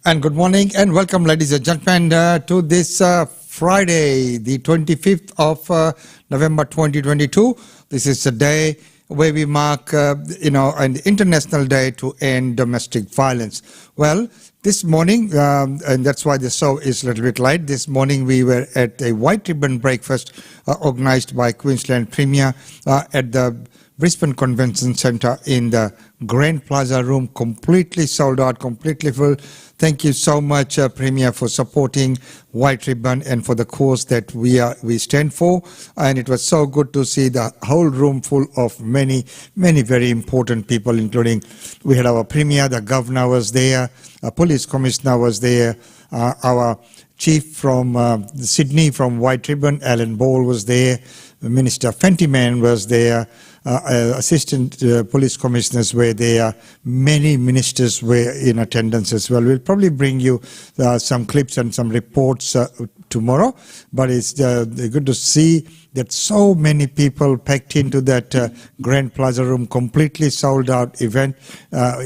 And good morning and welcome, ladies and gentlemen, to this Friday, the 25th of November 2022. This is a day where we mark, an International Day to End Domestic Violence. Well, this morning, and that's why the show is a little bit late, this morning we were at a white ribbon breakfast organized by Queensland Premier at the Brisbane Convention Centre in the Grand Plaza room, completely sold out, completely full. Thank you so much, Premier, for supporting White Ribbon and for the cause that we stand for. And it was so good to see the whole room full of many very important people, including we had our Premier, the Governor was there, a Police Commissioner was there, our Chief from Sydney from White Ribbon, Alan Ball was there, Minister Fentiman was there, Assistant Police Commissioners were there, many ministers were in attendance as well. We'll probably bring you some clips and some reports tomorrow, but it's good to see that so many people packed into that Grand Plaza room, completely sold out event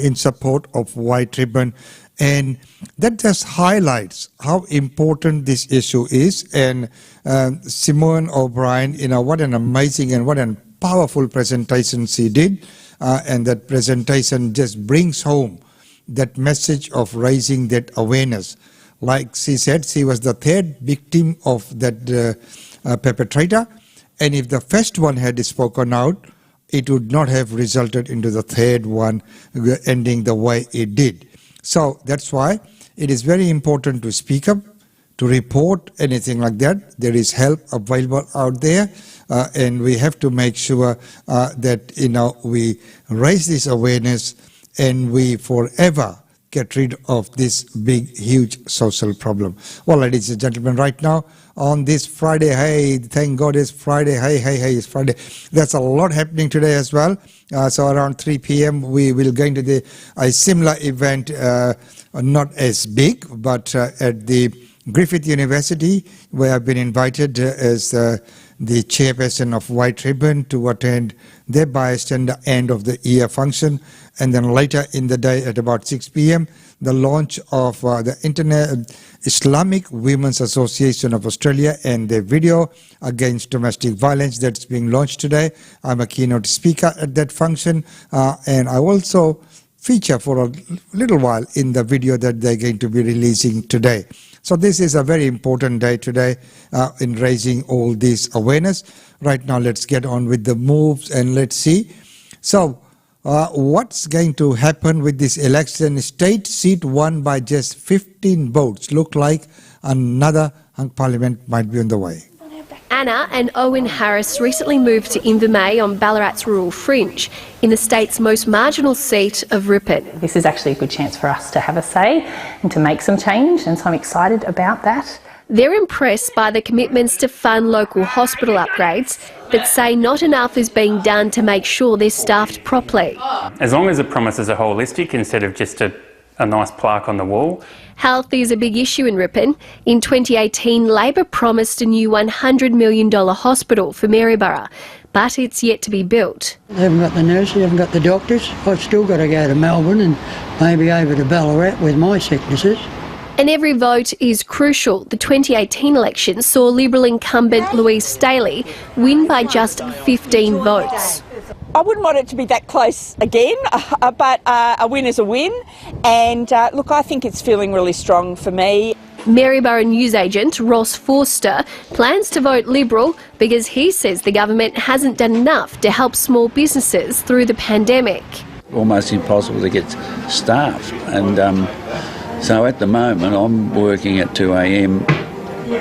in support of White Ribbon. And that just highlights how important this issue is. And Simone O'Brien, what an amazing and what a powerful presentation she did. And that presentation just brings home that message of raising that awareness. Like she said, she was the third victim of that perpetrator. And if the first one had spoken out, it would not have resulted into the third one ending the way it did. So that's why it is very important to speak up, to report anything like that. There is help available out there, and we have to make sure that we raise this awareness and we forever get rid of this big, huge social problem. Well, ladies and gentlemen, right now on this Friday, hey, thank God it's Friday, hey, it's Friday. There's a lot happening today as well. So around 3 p.m. we will go into a similar event, not as big, but at the Griffith University, where I've been invited as the chairperson of White Ribbon to attend their bystander end of the year function. And then later in the day at about 6 p.m., the launch of the Islamic Women's Association of Australia and their video against domestic violence that's being launched today. I'm a keynote speaker at that function, and I also feature for a little while in the video that they're going to be releasing today. So this is a very important day today in raising all this awareness. Right now, let's get on with the moves and let's see. So what's going to happen with this election? State seat won by just 15 votes. Look like another hung parliament might be on the way. Anna and Owen Harris recently moved to Invermay on Ballarat's rural fringe in the state's most marginal seat of Ripon. This is actually a good chance for us to have a say and to make some change, and so I'm excited about that. They're impressed by the commitments to fund local hospital upgrades, but say not enough is being done to make sure they're staffed properly. As long as the promises are holistic instead of just a nice plaque on the wall. Health is a big issue in Ripon. In 2018, Labor promised a new $100 million hospital for Maryborough, but it's yet to be built. They haven't got the nurses, they haven't got the doctors. I've still got to go to Melbourne and maybe over to Ballarat with my sicknesses. And every vote is crucial. The 2018 election saw Liberal incumbent Louise Staley win by just 15 votes. I wouldn't want it to be that close again, but a win is a win. And look, I think it's feeling really strong for me. Maryborough newsagent Ross Forster plans to vote Liberal because he says the government hasn't done enough to help small businesses through the pandemic. Almost impossible to get staff, and so at the moment I'm working at 2 a.m.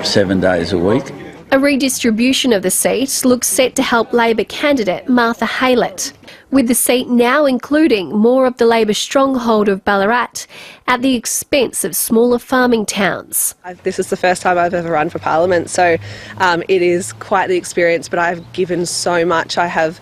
7 days a week. A redistribution of the seat looks set to help Labor candidate Martha Haylett, with the seat now including more of the Labor stronghold of Ballarat at the expense of smaller farming towns. This is the first time I've ever run for Parliament, so it is quite the experience, but I've given so much. I have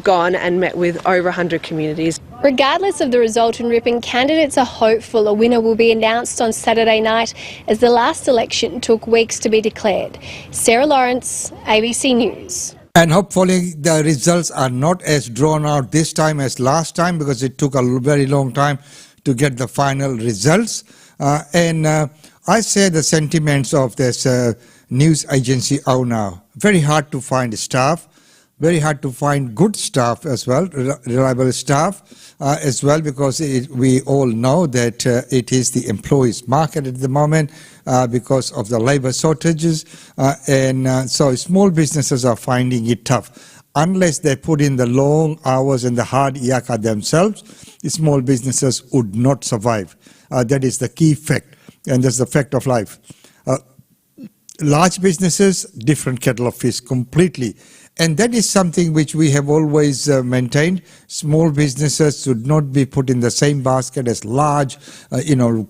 gone and met with over 100 communities. Regardless of the result in Ripon, candidates are hopeful a winner will be announced on Saturday night, as the last election took weeks to be declared. Sarah Lawrence, ABC News. And hopefully the results are not as drawn out this time as last time, because it took a very long time to get the final results. And I share the sentiments of this news agency owner. Very hard to find staff, very hard to find good staff as well, reliable staff as well, because we all know that it is the employees market at the moment because of the labor shortages, and so small businesses are finding it tough. Unless they put in the long hours and the hard yaka themselves, small businesses would not survive. That is the key fact, and that's the fact of life. Large businesses, different kettle of fish completely. And that is something which we have always maintained. Small businesses should not be put in the same basket as large,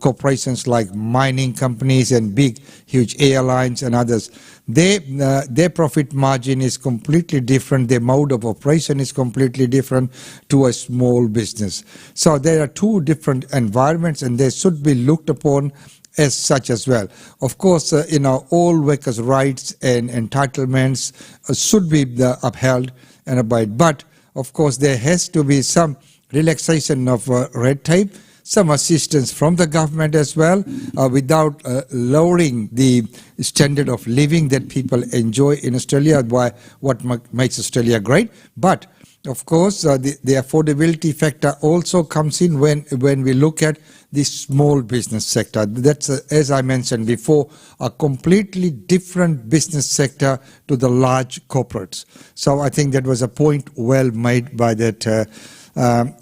corporations like mining companies and big, huge airlines and others. Their profit margin is completely different. Their mode of operation is completely different to a small business. So there are two different environments, and they should be looked upon as such as well. Of course, all workers' rights and entitlements should be upheld and abide. But, of course, there has to be some relaxation of red tape, some assistance from the government as well, without lowering the standard of living that people enjoy in Australia, what makes Australia great. But, of course, the affordability factor also comes in when we look at the small business sector. That's, as I mentioned before, a completely different business sector to the large corporates. So I think that was a point well made by that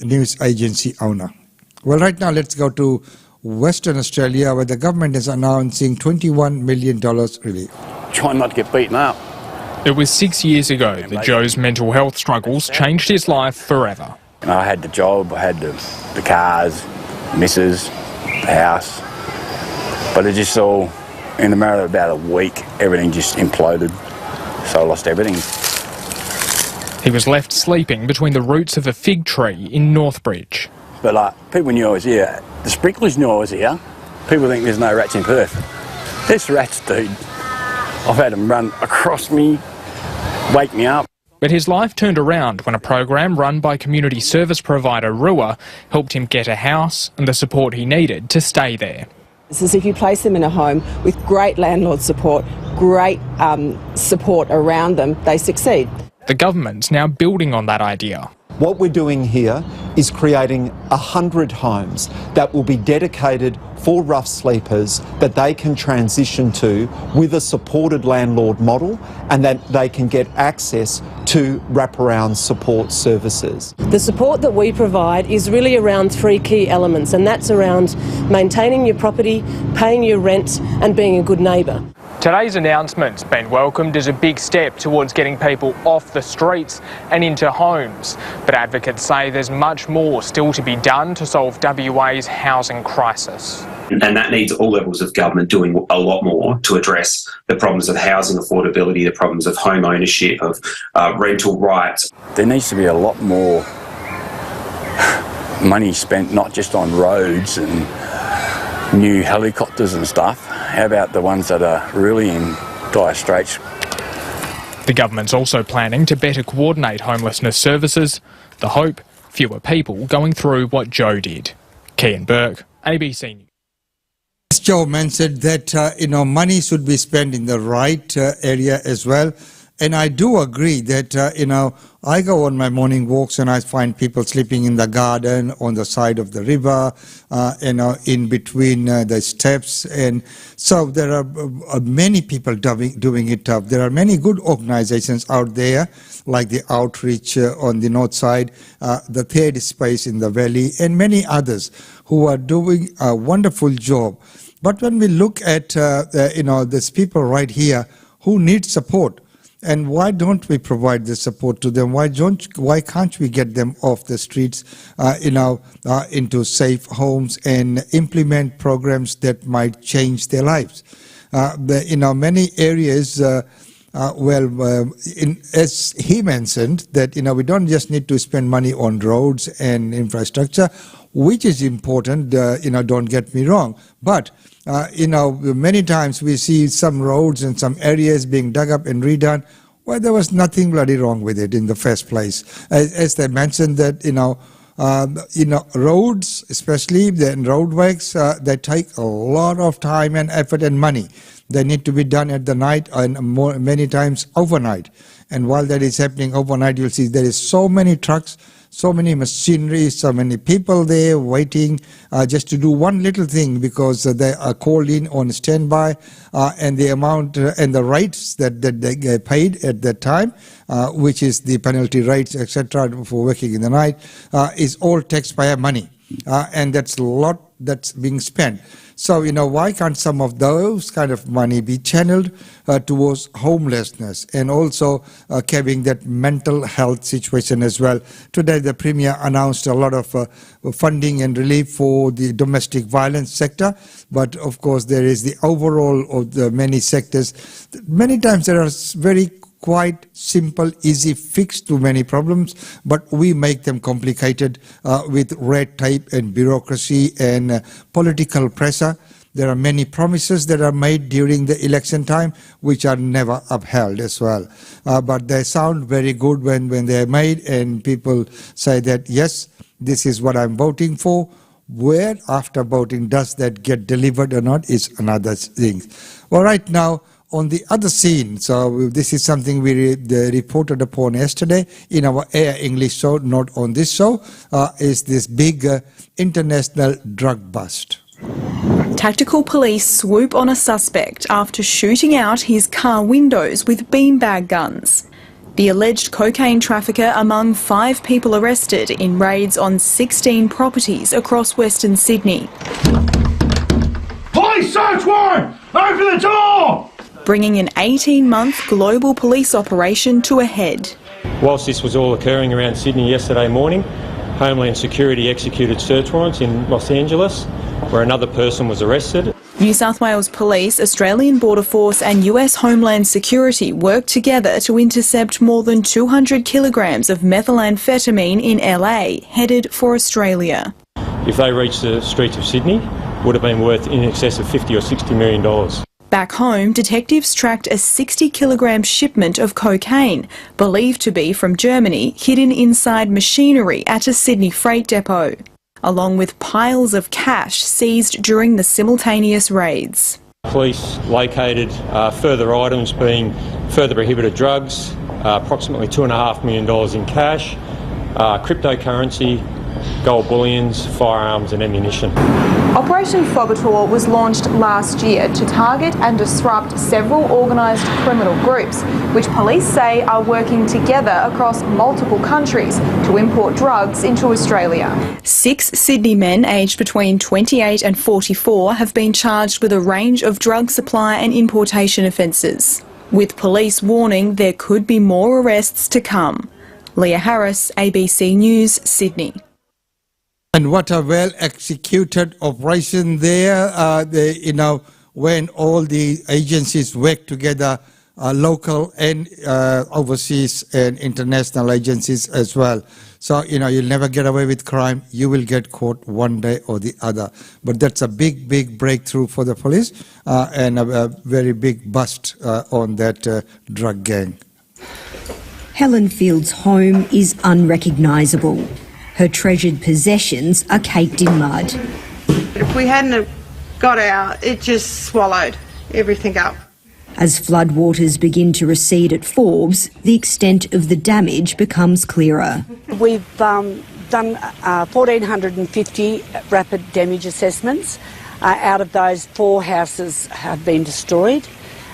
news agency owner. Well, right now let's go to Western Australia, where the government is announcing $21 million relief. Try not to get beaten up. It was 6 years ago that Joe's mental health struggles changed his life forever. I had the job, I had the cars, missus, the house, but it just all, in a matter of about a week, everything just imploded, so I lost everything. He was left sleeping between the roots of a fig tree in Northbridge. But people knew I was here. The sprinklers knew I was here. People think there's no rats in Perth. There's rats, dude. I've had them run across me, wake me up. But his life turned around when a program run by community service provider Rua helped him get a house and the support he needed to stay there. It's as if you place them in a home with great landlord support, great support around them, they succeed. The government's now building on that idea. What we're doing here is creating 100 homes that will be dedicated for rough sleepers that they can transition to with a supported landlord model, and that they can get access to wraparound support services. The support that we provide is really around three key elements, and that's around maintaining your property, paying your rent and being a good neighbour. Today's announcement's been welcomed as a big step towards getting people off the streets and into homes. But advocates say there's much more still to be done to solve WA's housing crisis. And that needs all levels of government doing a lot more to address the problems of housing affordability, the problems of home ownership, of rental rights. There needs to be a lot more money spent not just on roads and new helicopters and stuff. How about the ones that are really in dire straits? The government's also planning to better coordinate homelessness services. The hope, fewer people going through what Joe did. Kian Burke, ABC News. As Joe mentioned that, money should be spent in the right area as well. And I do agree that, I go on my morning walks and I find people sleeping in the garden, on the side of the river, in between the steps. And so there are many people doing it up. There are many good organizations out there, like the Outreach on the north side, the Third Space in the valley, and many others who are doing a wonderful job. But when we look at, these people right here who need support, and why don't we provide the support to them? Why can't we get them off the streets, into safe homes and implement programs that might change their lives? Many areas, as he mentioned, that we don't just need to spend money on roads and infrastructure, which is important. Don't get me wrong, but many times we see some roads and some areas being dug up and redone. Well, there was nothing bloody wrong with it in the first place. As they mentioned that, Roads, especially the roadworks, they take a lot of time and effort and money. They need to be done at the night and many times overnight. And while that is happening overnight, you'll see there is so many trucks, so many machinery, so many people there waiting just to do one little thing, because they are called in on standby, and the amount and the rates that they get paid at that time, which is the penalty rates, etc., for working in the night, is all taxpayer money, and that's a lot that's being spent. So, why can't some of those kind of money be channeled towards homelessness and also having that mental health situation as well? Today, the Premier announced a lot of funding and relief for the domestic violence sector, but of course, there is the overall of the many sectors. Many times there are very quite simple, easy fix to many problems, but we make them complicated with red tape and bureaucracy and political pressure. There are many promises that are made during the election time which are never upheld as well. But they sound very good when they're made, and people say that, yes, this is what I'm voting for. Where after voting does that get delivered or not is another thing. Well, right now, on the other scene, so this is something we reported upon yesterday in our Air English show, not on this show, is this big international drug bust. Tactical police swoop on a suspect after shooting out his car windows with beanbag guns. The alleged cocaine trafficker among 5 people arrested in raids on 16 properties across Western Sydney. Police search warrant! Open the door! Bringing an 18-month global police operation to a head. Whilst this was all occurring around Sydney yesterday morning, Homeland Security executed search warrants in Los Angeles, where another person was arrested. New South Wales Police, Australian Border Force and US Homeland Security worked together to intercept more than 200 kilograms of methamphetamine in LA, headed for Australia. If they reached the streets of Sydney, would have been worth in excess of $50 or $60 million. Back home, detectives tracked a 60-kilogram shipment of cocaine, believed to be from Germany, hidden inside machinery at a Sydney freight depot, along with piles of cash seized during the simultaneous raids. Police located further items being further prohibited drugs, approximately $2.5 million in cash, cryptocurrency, gold bullions, firearms and ammunition. Operation Fogator was launched last year to target and disrupt several organised criminal groups, which police say are working together across multiple countries to import drugs into Australia. 6 Sydney men aged between 28 and 44 have been charged with a range of drug supply and importation offences, with police warning there could be more arrests to come. Leah Harris, ABC News, Sydney. And what a well-executed operation there, when all the agencies work together, local and overseas and international agencies as well. So, you'll never get away with crime. You will get caught one day or the other. But that's a big, big breakthrough for the police and a very big bust on that drug gang. Helen Field's home is unrecognisable. Her treasured possessions are caked in mud. If we hadn't got out, it just swallowed everything up. As floodwaters begin to recede at Forbes, the extent of the damage becomes clearer. We've done 1,450 rapid damage assessments. Out of those, 4 houses have been destroyed,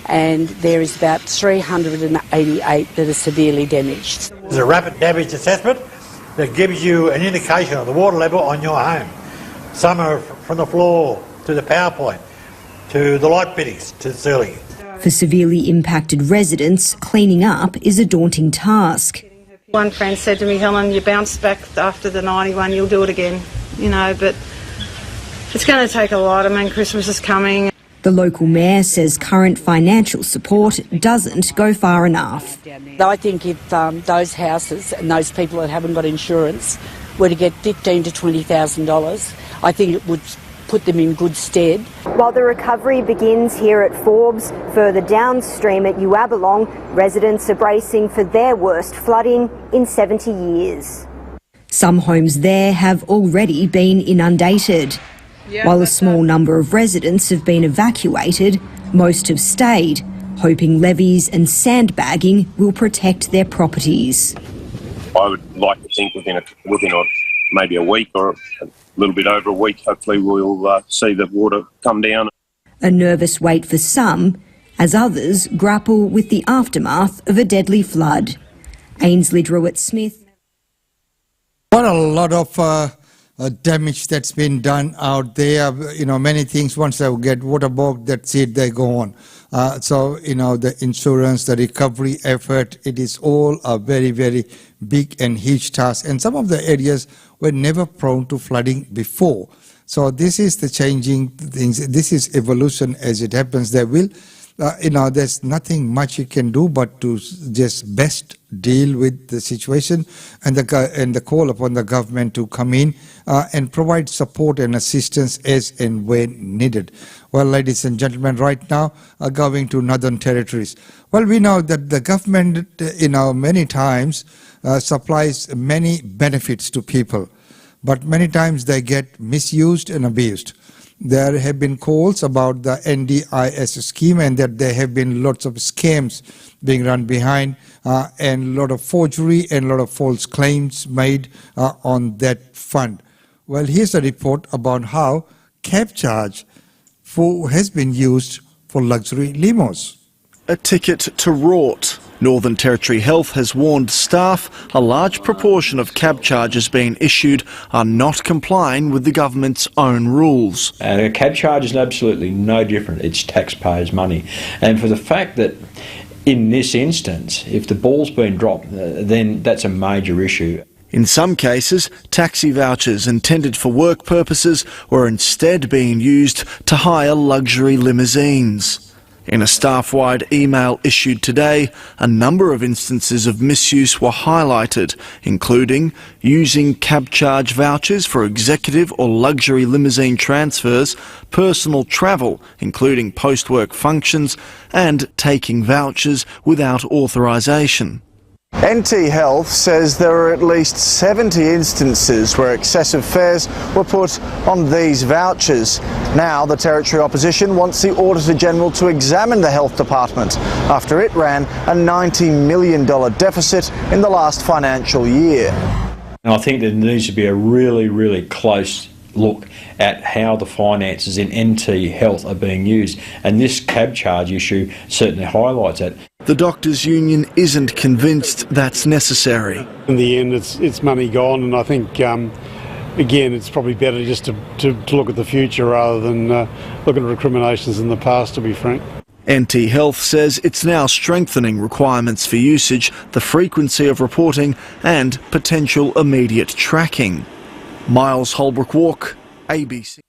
and there is about 388 that are severely damaged. There's a rapid damage assessment that gives you an indication of the water level on your home. Some are from the floor to the power point, to the light fittings, to the ceiling. For severely impacted residents, cleaning up is a daunting task. One friend said to me, Helen, you bounced back after the 91, you'll do it again. But it's going to take a lot. Christmas is coming. The local mayor says current financial support doesn't go far enough. I think if those houses and those people that haven't got insurance were to get $15,000 to $20,000, I think it would put them in good stead. While the recovery begins here at Forbes, further downstream at Uabalong, residents are bracing for their worst flooding in 70 years. Some homes there have already been inundated. While a small number of residents have been evacuated, most have stayed, hoping levies and sandbagging will protect their properties. I would like to think within maybe a week or a little bit over a week, hopefully we'll see the water come down. A nervous wait for some, as others grapple with the aftermath of a deadly flood. Ainsley Druitt-Smith. What a lot of damage that's been done out there. You know, many things, once they get waterbogged, that's it, they go on. So, you know, the insurance, the recovery effort, it is all a very, very big and huge task. And some of the areas were never prone to flooding before. So this is the changing things. This is evolution as it happens. There will, you know, there's nothing much you can do but to just best deal with the situation, and the call upon the government to come in and provide support and assistance as and when needed. Well, ladies and gentlemen, right now going to Northern Territories. Well, we know that the government, you know, many times supplies many benefits to people, but many times they get misused and abused. There have been calls about the NDIS scheme and that there have been lots of scams being run behind and a lot of forgery and a lot of false claims made on that fund. Well, here's a report about how cab charge has been used for luxury limos. A ticket to rort. Northern Territory Health has warned staff a large proportion of cab charges being issued are not complying with the government's own rules. And a cab charge is absolutely no different. It's taxpayers' money. And for the fact that in this instance, if the ball's been dropped, then that's a major issue. In some cases, taxi vouchers intended for work purposes were instead being used to hire luxury limousines. In a staff-wide email issued today, a number of instances of misuse were highlighted, including using cab charge vouchers for executive or luxury limousine transfers, personal travel, including post-work functions, and taking vouchers without authorisation. NT Health says there are at least 70 instances where excessive fares were put on these vouchers. Now the Territory Opposition wants the Auditor-General to examine the Health Department after it ran a $90 million deficit in the last financial year. And I think there needs to be a really, really close look at how the finances in NT Health are being used, and this cab charge issue certainly highlights that. The Doctors' Union isn't convinced that's necessary. In the end, it's money gone, and I think, again, it's probably better just to look at the future rather than look at recriminations in the past, to be frank. NT Health says it's now strengthening requirements for usage, the frequency of reporting and potential immediate tracking. Miles Holbrook Walk, ABC.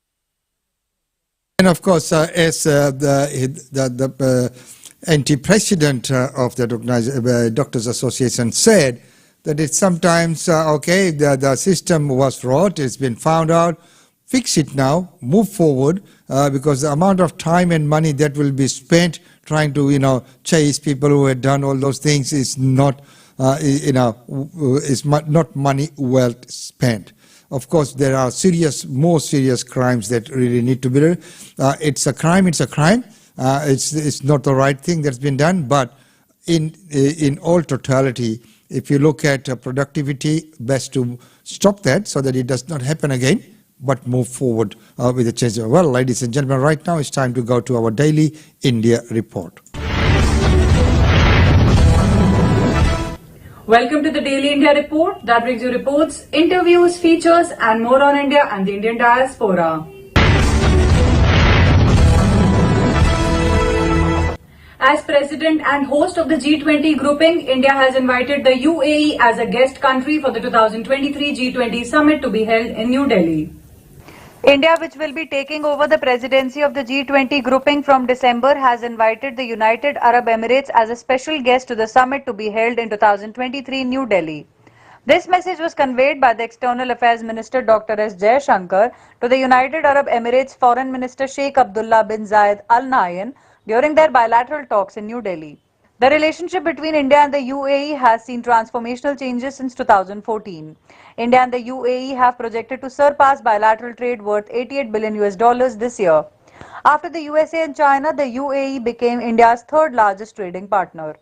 And of course, as the anti-president of the Doctors Association said, that it's sometimes, okay, the system was fraud, it's been found out, fix it now, move forward, because the amount of time and money that will be spent trying to, you know, chase people who had done all those things is not, you know, is not money well spent. Of course, there are more serious crimes that really need to be done. It's a crime, it's a crime. It's not the right thing that's been done, but in all totality, if you look at productivity, best to stop that so that it does not happen again, but move forward with the change. Well, ladies and gentlemen, right now it's time to go to our daily India report. Welcome to the Daily India Report that brings you reports, interviews, features and more on India and the Indian diaspora. As president and host of the G20 grouping, India has invited the UAE as a guest country for the 2023 G20 summit to be held in New Delhi. India, which will be taking over the presidency of the G20 grouping from December, has invited the United Arab Emirates as a special guest to the summit to be held in 2023 in New Delhi. This message was conveyed by the External Affairs Minister Dr. S. Jaishankar to the United Arab Emirates Foreign Minister Sheikh Abdullah bin Zayed Al Nahyan during their bilateral talks in New Delhi. The relationship between India and the UAE has seen transformational changes since 2014. India and the UAE have projected to surpass bilateral trade worth 88 billion US dollars this year. After the USA and China, the UAE became India's third largest trading partner.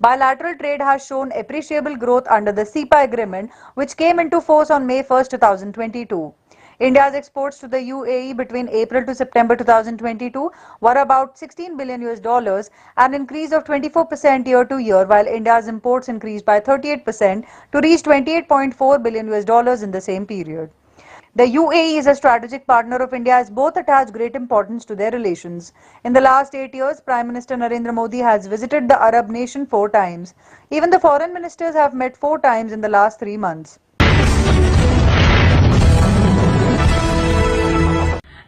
Bilateral trade has shown appreciable growth under the CEPA agreement, which came into force on May 1, 2022. India's exports to the UAE between April to September 2022 were about 16 billion US dollars, an increase of 24% year to year, while India's imports increased by 38% to reach 28.4 billion US dollars in the same period. The UAE is a strategic partner of India as both attach great importance to their relations. In the last 8 years, Prime Minister Narendra Modi has visited the Arab nation 4 times. Even the foreign ministers have met 4 times in the last 3 months.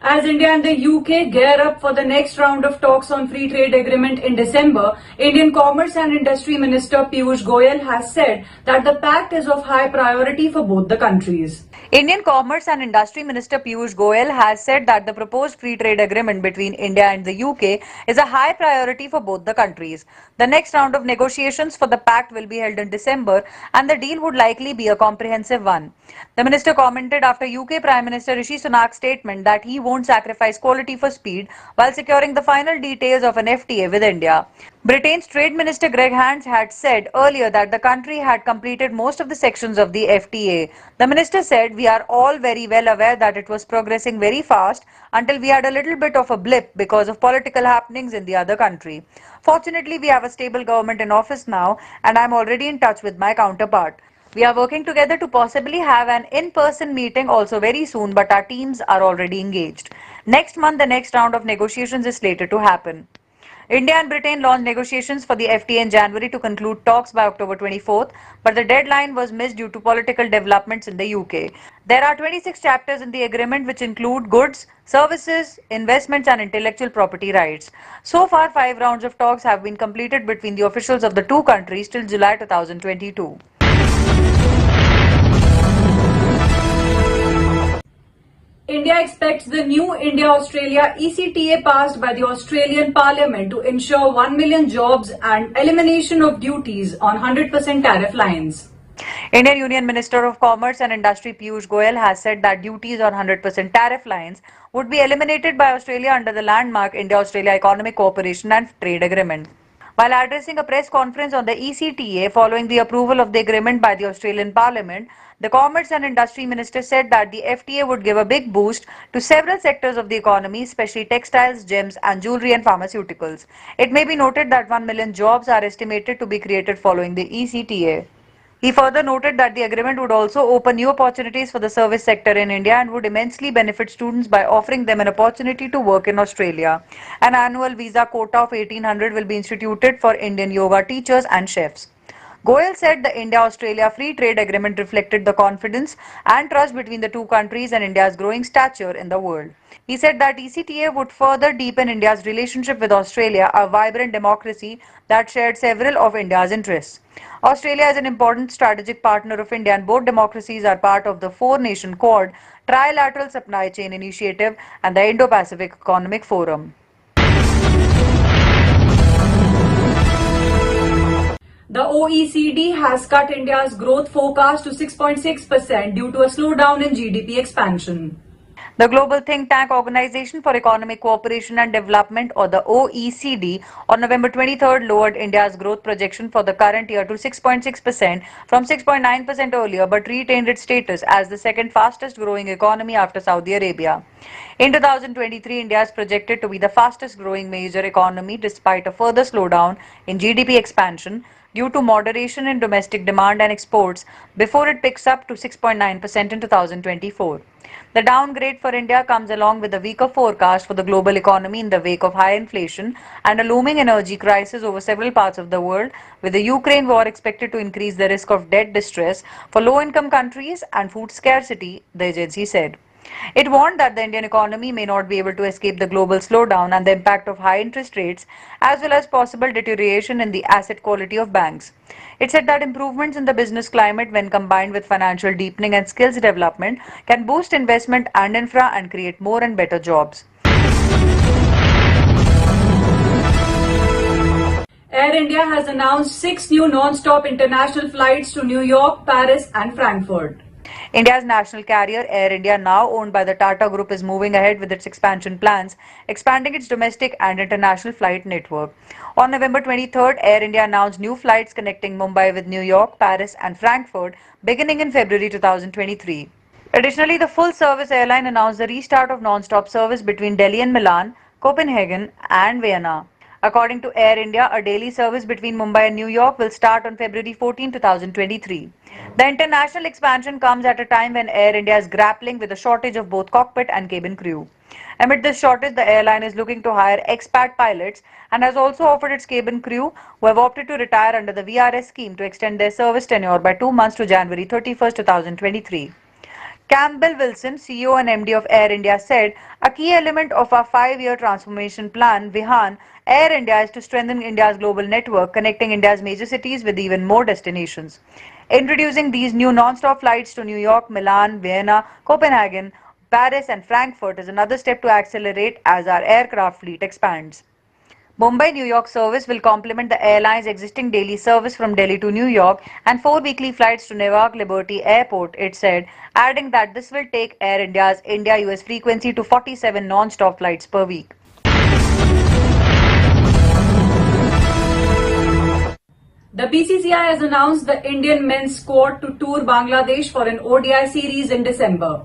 As India and the UK gear up for the next round of talks on free trade agreement in December, Indian Commerce and Industry Minister Piyush Goyal has said that the pact is of high priority for both the countries. Indian Commerce and Industry Minister Piyush Goyal has said that the proposed free trade agreement between India and the UK is a high priority for both the countries. The next round of negotiations for the pact will be held in December, and the deal would likely be a comprehensive one. The minister commented after UK Prime Minister Rishi Sunak's statement that he won't sacrifice quality for speed while securing the final details of an FTA with India. Britain's Trade Minister Greg Hands had said earlier that the country had completed most of the sections of the FTA. The minister said, "We are all very well aware that it was progressing very fast until we had a little bit of a blip because of political happenings in the other country. Fortunately, we have a stable government in office now, and I'm already in touch with my counterpart. We are working together to possibly have an in-person meeting also very soon, but our teams are already engaged. Next month, the next round of negotiations is slated to happen." India and Britain launched negotiations for the FTA in January to conclude talks by October 24th, but the deadline was missed due to political developments in the UK. There are 26 chapters in the agreement which include goods, services, investments and intellectual property rights. So far, 5 rounds of talks have been completed between the officials of the two countries till July 2022. India expects the new India-Australia ECTA passed by the Australian Parliament to ensure 1 million jobs and elimination of duties on 100% tariff lines. Indian Union Minister of Commerce and Industry Piyush Goyal has said that duties on 100% tariff lines would be eliminated by Australia under the landmark India-Australia Economic Cooperation and Trade Agreement. While addressing a press conference on the ECTA following the approval of the agreement by the Australian Parliament, the Commerce and Industry Minister said that the FTA would give a big boost to several sectors of the economy, especially textiles, gems and jewellery and pharmaceuticals. It may be noted that 1 million jobs are estimated to be created following the ECTA. He further noted that the agreement would also open new opportunities for the service sector in India and would immensely benefit students by offering them an opportunity to work in Australia. An annual visa quota of 1800 will be instituted for Indian yoga teachers and chefs. Goyal said the India-Australia Free Trade Agreement reflected the confidence and trust between the two countries and India's growing stature in the world. He said that ECTA would further deepen India's relationship with Australia, a vibrant democracy that shared several of India's interests. Australia is an important strategic partner of India, and both democracies are part of the 4-nation Quad Trilateral Supply Chain Initiative and the Indo-Pacific Economic Forum. The OECD has cut India's growth forecast to 6.6% due to a slowdown in GDP expansion. The global think tank Organization for Economic Cooperation and Development, or the OECD, on November 23rd lowered India's growth projection for the current year to 6.6% from 6.9% earlier, but retained its status as the second fastest growing economy after Saudi Arabia. In 2023, India is projected to be the fastest growing major economy despite a further slowdown in GDP expansion due to moderation in domestic demand and exports before it picks up to 6.9% in 2024. The downgrade for India comes along with a weaker forecast for the global economy in the wake of high inflation and a looming energy crisis over several parts of the world, with the Ukraine war expected to increase the risk of debt distress for low-income countries and food scarcity, the agency said. It warned that the Indian economy may not be able to escape the global slowdown and the impact of high interest rates, as well as possible deterioration in the asset quality of banks. It said that improvements in the business climate, when combined with financial deepening and skills development, can boost investment and infra and create more and better jobs. Air India has announced 6 new non-stop international flights to New York, Paris and Frankfurt. India's national carrier, Air India, now owned by the Tata Group, is moving ahead with its expansion plans, expanding its domestic and international flight network. On November 23rd, Air India announced new flights connecting Mumbai with New York, Paris and Frankfurt, beginning in February 2023. Additionally, the full-service airline announced the restart of non-stop service between Delhi and Milan, Copenhagen and Vienna. According to Air India, a daily service between Mumbai and New York will start on February 14, 2023. The international expansion comes at a time when Air India is grappling with a shortage of both cockpit and cabin crew. Amid this shortage, the airline is looking to hire expat pilots and has also offered its cabin crew, who have opted to retire under the VRS scheme, to extend their service tenure by 2 months to January 31, 2023. Campbell Wilson, CEO and MD of Air India, said, "A key element of our 5-year transformation plan, Vihan, Air India, is to strengthen India's global network, connecting India's major cities with even more destinations. Introducing these new non-stop flights to New York, Milan, Vienna, Copenhagen, Paris and Frankfurt is another step to accelerate as our aircraft fleet expands." Mumbai-New York service will complement the airline's existing daily service from Delhi to New York and 4 weekly flights to Newark Liberty Airport, it said, adding that this will take Air India's India-US frequency to 47 non-stop flights per week. The BCCI has announced the Indian men's squad to tour Bangladesh for an ODI series in December.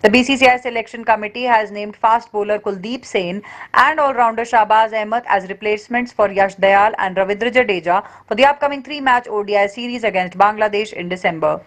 The BCCI selection committee has named fast bowler Kuldeep Sen and all-rounder Shahbaz Ahmed as replacements for Yash Dayal and Ravindra Jadeja for the upcoming 3-match ODI series against Bangladesh in December.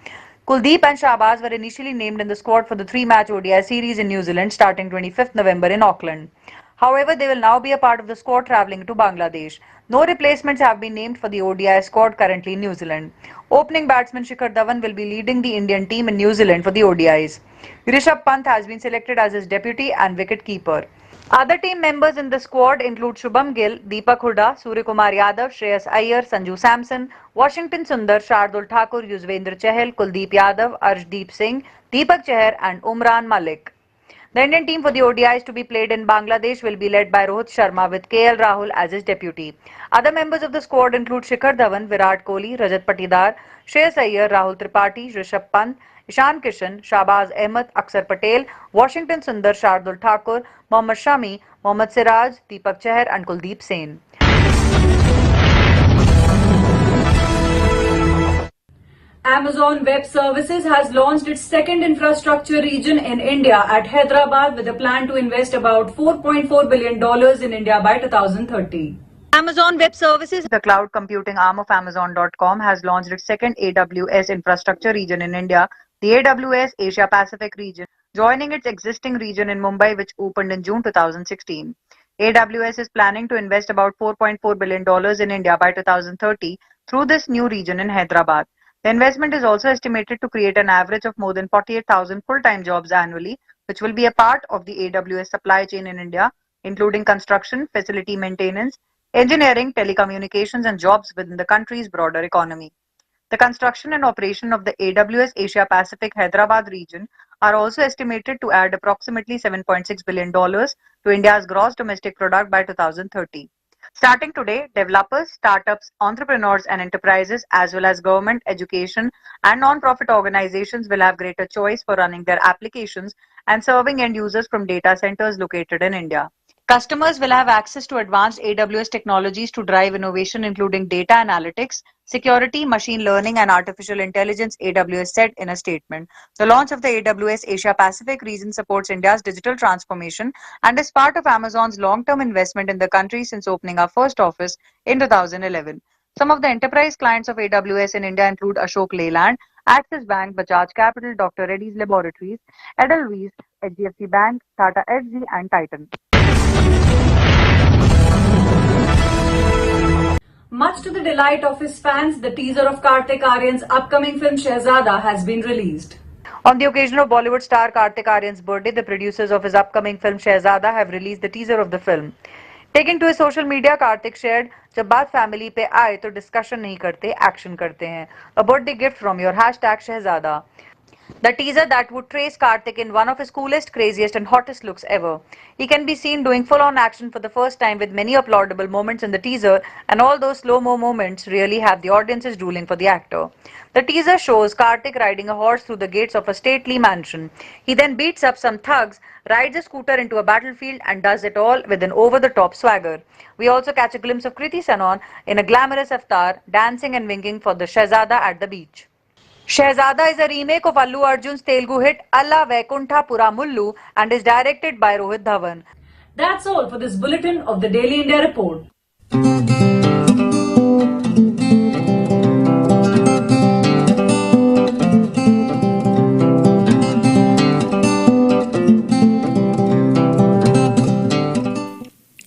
Kuldeep and Shahbaz were initially named in the squad for the 3-match ODI series in New Zealand starting 25th November in Auckland. However, they will now be a part of the squad travelling to Bangladesh. No replacements have been named for the ODI squad currently in New Zealand. Opening batsman Shikhar Dhawan will be leading the Indian team in New Zealand for the ODIs. Rishabh Pant has been selected as his deputy and wicket-keeper. Other team members in the squad include Shubham Gill, Deepak Hooda, Suryakumar Yadav, Shreyas Iyer, Sanju Samson, Washington Sundar, Shardul Thakur, Yuzvendra Chahal, Kuldeep Yadav, Arshdeep Singh, Deepak Chahar and Umran Malik. The Indian team for the ODIs to be played in Bangladesh will be led by Rohit Sharma with KL Rahul as his deputy. Other members of the squad include Shikhar Dhawan, Virat Kohli, Rajat Patidar, Shreyas Iyer, Rahul Tripathi, Rishabh Pant, Ishan Kishan, Shahbaz Ahmed, Akshar Patel, Washington Sundar, Shardul Thakur, Mohammad Shami, Mohammad Siraj, Deepak Chahar and Kuldeep Sen. Amazon Web Services has launched its second infrastructure region in India at Hyderabad with a plan to invest about $4.4 billion in India by 2030. Amazon Web Services, the cloud computing arm of Amazon.com, has launched its second AWS infrastructure region in India, the AWS Asia Pacific region, joining its existing region in Mumbai, which opened in June 2016. AWS is planning to invest about $4.4 billion in India by 2030 through this new region in Hyderabad. The investment is also estimated to create an average of more than 48,000 full-time jobs annually, which will be a part of the AWS supply chain in India, including construction, facility maintenance, engineering, telecommunications, and jobs within the country's broader economy. The construction and operation of the AWS Asia Pacific Hyderabad region are also estimated to add approximately $7.6 billion to India's gross domestic product by 2030. Starting today, developers, startups, entrepreneurs and enterprises as well as government, education and non-profit organizations will have greater choice for running their applications and serving end users from data centers located in India. Customers will have access to advanced AWS technologies to drive innovation, including data analytics, security, machine learning, and artificial intelligence, AWS said in a statement. The launch of the AWS Asia Pacific region supports India's digital transformation and is part of Amazon's long-term investment in the country since opening our first office in 2011. Some of the enterprise clients of AWS in India include Ashok Leyland, Axis Bank, Bajaj Capital, Dr. Reddy's Laboratories, Edelweiss, HDFC Bank, Tata Elxsi, and Titan. Much to the delight of his fans, the teaser of Karthik Aryans' upcoming film Shazada has been released. On the occasion of Bollywood star Karthik Aryans' birthday, the producers of his upcoming film Shahzada have released the teaser of the film. Taking to his social media, Karthik shared, "जब बात family पे आए तो discussion नहीं करते, action करते हैं. A birthday gift from your #Shahzada." The teaser that would trace Karthik in one of his coolest, craziest and hottest looks ever. He can be seen doing full-on action for the first time with many applaudable moments in the teaser, and all those slow-mo moments really have the audiences drooling for the actor. The teaser shows Karthik riding a horse through the gates of a stately mansion. He then beats up some thugs, rides a scooter into a battlefield and does it all with an over-the-top swagger. We also catch a glimpse of Kriti Sanon in a glamorous avatar, dancing and winking for the Shazada at the beach. Shahzada is a remake of Allu Arjun's Telugu hit Alla Vaikuntha Pura Mullu and is directed by Rohit Dhawan. That's all for this bulletin of the Daily India Report.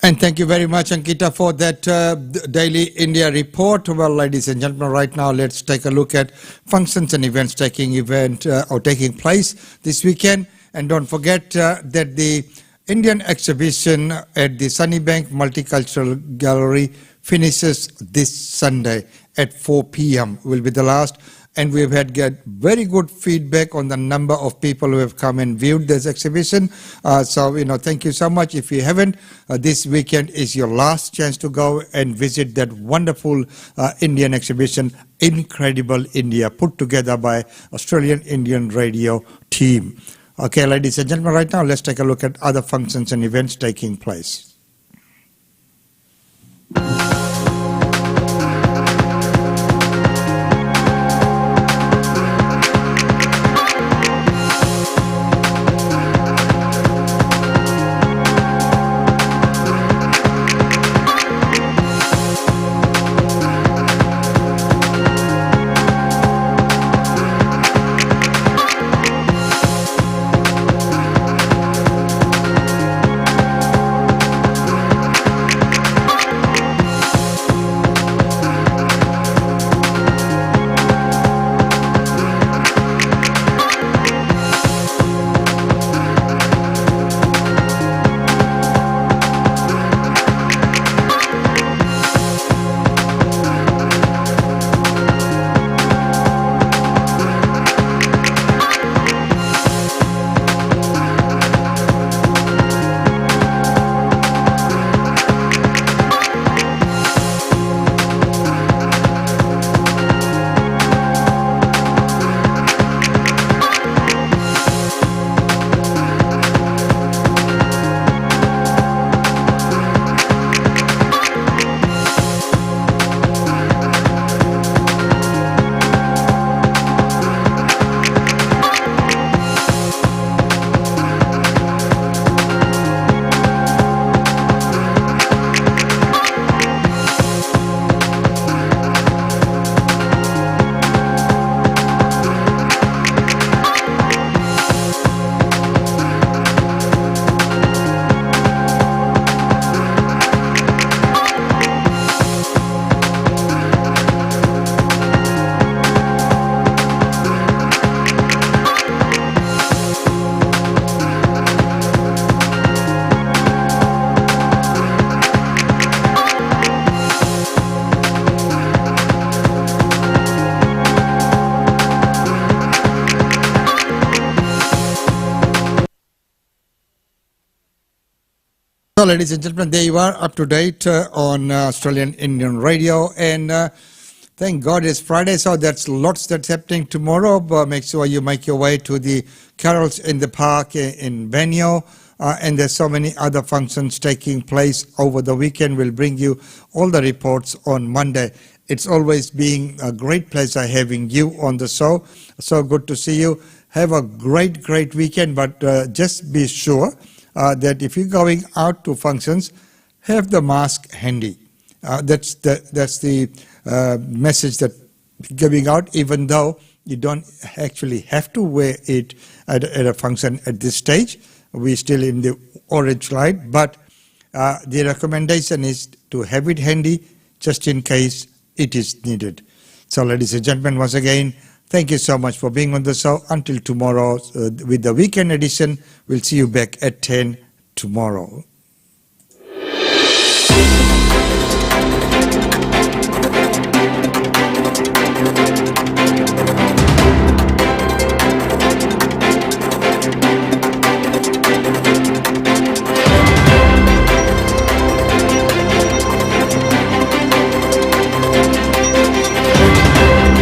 And thank you very much, Ankita, for that Daily India report. Well, ladies and gentlemen, right now let's take a look at functions and events taking place this weekend. And don't forget that the Indian exhibition at the Sunnybank Multicultural Gallery finishes this Sunday at 4 p.m. will be the last. And we've had very good feedback on the number of people who have come and viewed this exhibition. So, thank you so much. If you haven't, this weekend is your last chance to go and visit that wonderful Indian exhibition, Incredible India, put together by Australian Indian Radio team. Okay, ladies and gentlemen, right now let's take a look at other functions and events taking place. So, ladies and gentlemen, there you are, up to date on Australian Indian Radio, and thank God it's Friday, so that's lots that's happening tomorrow. But make sure you make your way to the carols in the park in Benio, and there's so many other functions taking place over the weekend. We'll bring you all the reports on Monday. It's always been a great pleasure having you on the show. So good to see you. Have a great weekend, but just be sure that if you're going out to functions, have the mask handy. That's the message that giving out, even though you don't actually have to wear it at a function at this stage. We're still in the orange light, but the recommendation is to have it handy just in case it is needed. So, ladies and gentlemen, once again, thank you so much for being on the show. Until tomorrow with the weekend edition, we'll see you back at 10 tomorrow.